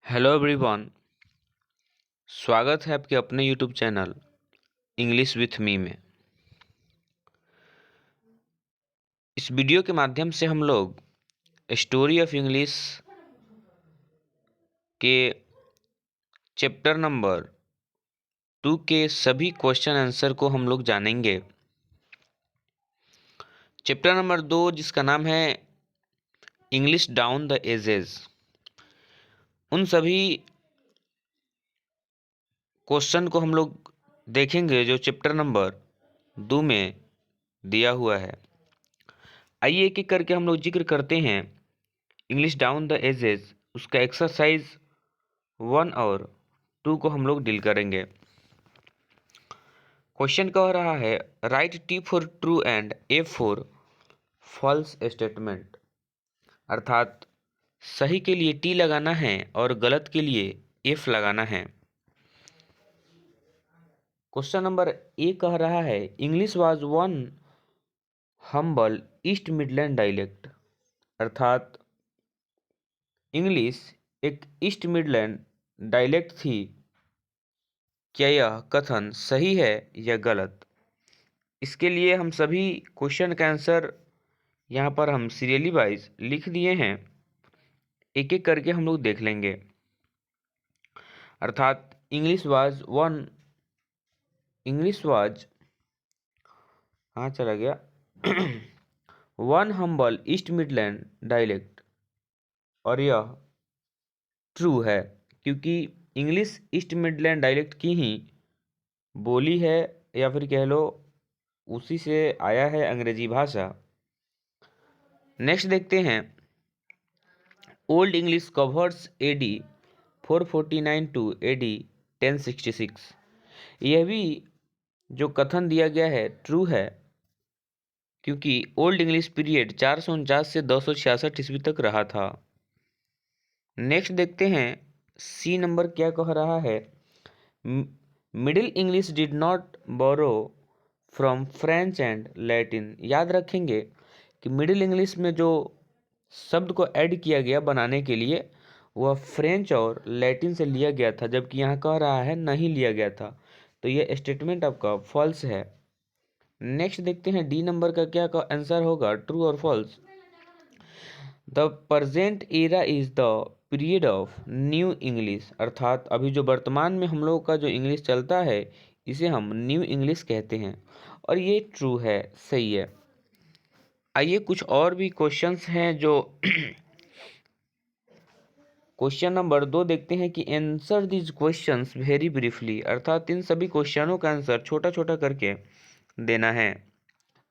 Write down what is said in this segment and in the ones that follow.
Hello everyone. स्वागत है आपके अपने YouTube channel English with me में। इस वीडियो के माध्यम से हम लोग स्टोरी ऑफ इंग्लिश के चैप्टर नंबर 2 के सभी क्वेश्चन आंसर को हम लोग जानेंगे। चैप्टर नंबर 2 जिसका नाम है इंग्लिश डाउन द एजेस, उन सभी क्वेश्चन को हम लोग देखेंगे जो चैप्टर नंबर 2 में दिया हुआ है। आइए एक एक करके हम लोग जिक्र करते हैं। इंग्लिश डाउन द एजेस उसका एक्सरसाइज 1 और 2 को हम लोग डील करेंगे। क्वेश्चन कह रहा है right T for true and A for false statement, अर्थात सही के लिए टी लगाना है और गलत के लिए एफ लगाना है। क्वेश्चन नंबर ए कह रहा है English was one humble east Midland dialect, अर्थात इंग्लिश एक ईस्ट मिडलैंड डायलेक्ट थी। क्या यह कथन सही है या गलत? इसके लिए हम सभी क्वेश्चन का आंसर यहाँ पर हम सीरियली वाइज लिख दिए हैं, एक एक करके हम लोग देख लेंगे। अर्थात इंग्लिश वाज कहाँ चला गया one humble east Midland dialect, और यह ट्रू है क्योंकि इंग्लिश ईस्ट मिडलैंड डायलेक्ट की ही बोली है, या फिर कह लो उसी से आया है अंग्रेजी भाषा। नेक्स्ट देखते हैं old English covers AD 449 to AD 1066। यह भी जो कथन दिया गया है ट्रू है क्योंकि ओल्ड इंग्लिश पीरियड 449 से 266 ईस्वी तक रहा था। नेक्स्ट देखते हैं सी नंबर क्या कह रहा है middle English did not borrow from French and Latin. याद रखेंगे कि मिडिल इंग्लिश में जो शब्द को ऐड किया गया बनाने के लिए वह फ्रेंच और लैटिन से लिया गया था, जबकि यहाँ कह रहा है नहीं लिया गया था, तो यह स्टेटमेंट आपका फॉल्स है। नेक्स्ट देखते हैं डी नंबर का क्या का आंसर होगा, ट्रू और false. The present era is the period of new English, अर्थात अभी जो वर्तमान में हम लोग का जो इंग्लिश चलता है इसे हम न्यू इंग्लिश कहते हैं, और ये ट्रू है, सही है। आइए कुछ और भी क्वेश्चंस हैं जो क्वेश्चन नंबर 2 देखते हैं कि answer this questions very briefly, अर्थात इन सभी क्वेश्चनों का आंसर छोटा छोटा करके देना है।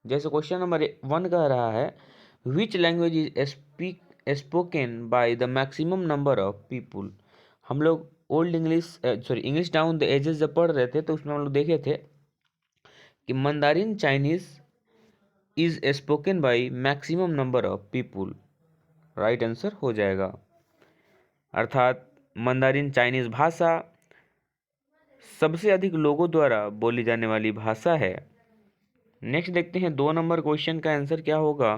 जैसे क्वेश्चन नंबर 1 कह रहा है which language is spoken by the maximum number of people. हम लोग old English English down the ages जब पढ़ रहे थे तो उसमें हम लोग देखे थे कि Mandarin Chinese is spoken by maximum number of people, right answer हो जाएगा। अर्थात मंदारिन चाइनीज भाषा सबसे अधिक लोगों द्वारा बोली जाने वाली भाषा है। नेक्स्ट देखते हैं 2 नंबर क्वेश्चन का आंसर क्या होगा।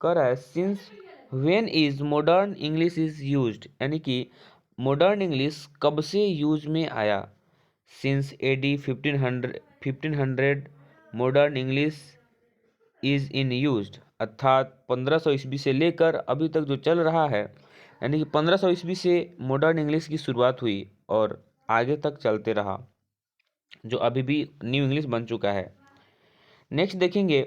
कह रहा है since when is modern English is used, यानी कि मॉडर्न इंग्लिश कब से यूज में आया। Since AD 1500 modern English is in used, अर्थात 1500 ईस्वी से लेकर अभी तक जो चल रहा है, यानी कि 1500 ईस्वी से मॉडर्न इंग्लिश की शुरुआत हुई और आगे तक चलते रहा, जो अभी भी न्यू इंग्लिश बन चुका है। नेक्स्ट देखेंगे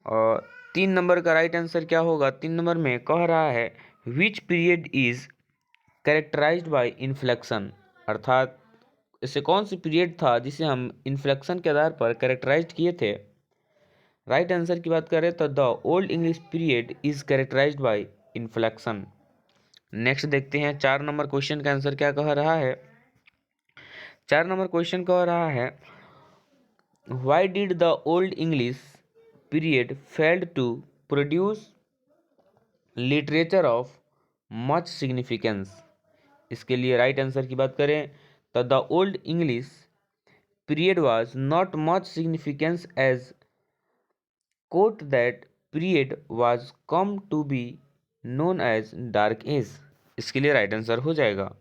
और 3 नंबर का राइट आंसर क्या होगा। 3 नंबर में कह रहा है which period is characterized by inflection, अर्थात इसे कौन सी पीरियड था जिसे हम इन्फ्लेक्शन के आधार पर कैरेक्टराइज किए थे। राइट आंसर की बात करें तो the old English period is characterized by inflection. Next देखते हैं 4 नंबर क्वेश्चन का आंसर क्या कह रहा है। 4 नंबर क्वेश्चन कह रहा है why did the old English period failed to produce literature of much significance. इसके लिए राइट आंसर की बात करें तो the old English period was not much significance as quote that period was come to be known as dark age। इसके लिए right answer हो जाएगा।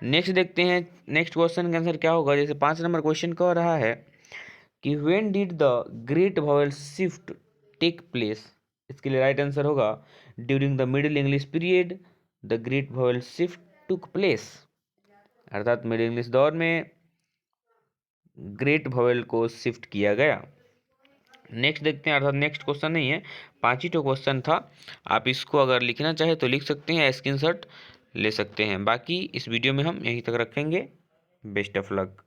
नेक्स्ट देखते हैं नेक्स्ट क्वेश्चन का आंसर क्या होगा। जैसे 5 नंबर क्वेश्चन कह रहा है कि when did the great vowel shift take place. इसके लिए राइट आंसर होगा during the middle English period the great vowel shift took place, अर्थात मिडिल इंग्लिश दौर में ग्रेट वावेल को शिफ्ट किया गया। नेक्स्ट देखते हैं, अर्थात नेक्स्ट क्वेश्चन नहीं है, 5 ही तो क्वेश्चन था। आप इसको अगर लिखना चाहे तो लिख सकते हैं, स्क्रीनशॉट ले सकते हैं। बाकी इस वीडियो में हम यहीं तक रखेंगे। Best of luck.